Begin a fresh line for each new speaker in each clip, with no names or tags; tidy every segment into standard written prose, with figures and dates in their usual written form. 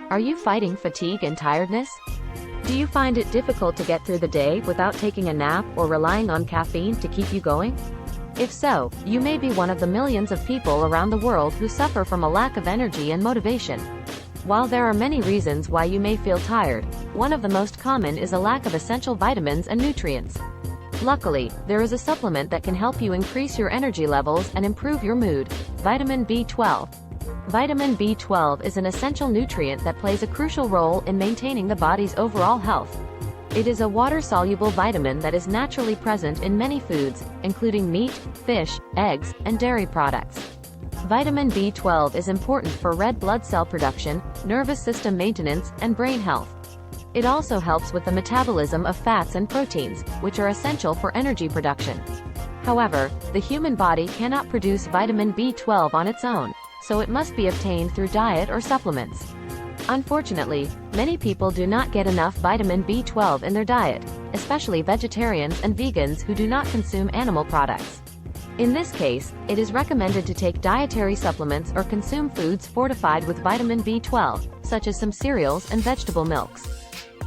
Are you fighting fatigue and tiredness? Do you find it difficult to get through the day without taking a nap or relying on caffeine to keep you going? If so, you may be one of the millions of people around the world who suffer from a lack of energy and motivation. While there are many reasons why you may feel tired, one of the most common is a lack of essential vitamins and nutrients. Luckily, there is a supplement that can help you increase your energy levels and improve your mood: vitamin B12. Vitamin B12 is an essential nutrient that plays a crucial role in maintaining the body's overall health. It is a water-soluble vitamin that is naturally present in many foods, including meat, fish, eggs, and dairy products. Vitamin B12 is important for red blood cell production, nervous system maintenance, and brain health. It also helps with the metabolism of fats and proteins, which are essential for energy production. However, the human body cannot produce vitamin B12 on its own, so it must be obtained through diet or supplements. Unfortunately, many people do not get enough vitamin B12 in their diet, especially vegetarians and vegans who do not consume animal products. In this case, it is recommended to take dietary supplements or consume foods fortified with vitamin B12, such as some cereals and vegetable milks.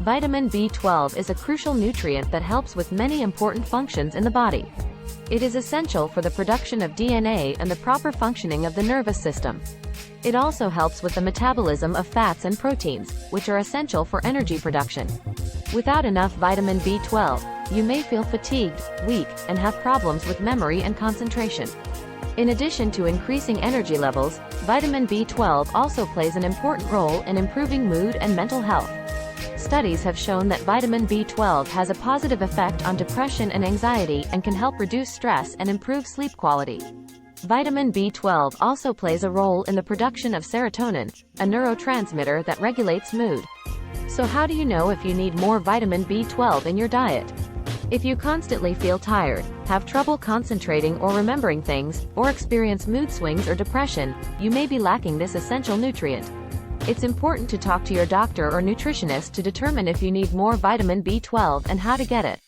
Vitamin B12 is a crucial nutrient that helps with many important functions in the body. It is essential for the production of DNA and the proper functioning of the nervous system. It also helps with the metabolism of fats and proteins, which are essential for energy production. Without enough vitamin B12, you may feel fatigued, weak, and have problems with memory and concentration. In addition to increasing energy levels, vitamin B12 also plays an important role in improving mood and mental health. Studies have shown that vitamin B12 has a positive effect on depression and anxiety and can help reduce stress and improve sleep quality. Vitamin B12 also plays a role in the production of serotonin, a neurotransmitter that regulates mood. So how do you know if you need more vitamin B12 in your diet? If you constantly feel tired, have trouble concentrating or remembering things, or experience mood swings or depression, you may be lacking this essential nutrient. It's important to talk to your doctor or nutritionist to determine if you need more vitamin B12 and how to get it.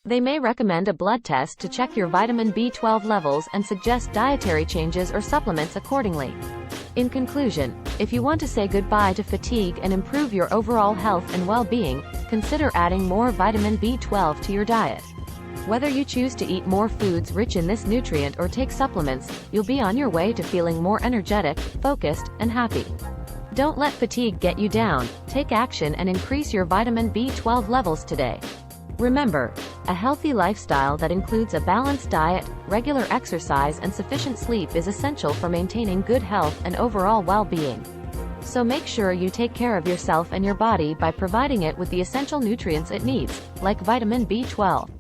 They may recommend a blood test to check your vitamin B12 levels and suggest dietary changes or supplements accordingly. In conclusion, if you want to say goodbye to fatigue and improve your overall health and well-being, consider adding more vitamin B12 to your diet. Whether you choose to eat more foods rich in this nutrient or take supplements, you'll be on your way to feeling more energetic, focused, and happy. Don't let fatigue get you down. Take action and increase your vitamin B12 levels today. Remember, a healthy lifestyle that includes a balanced diet, regular exercise, and sufficient sleep is essential for maintaining good health and overall well-being. So make sure you take care of yourself and your body by providing it with the essential nutrients it needs, like vitamin B12.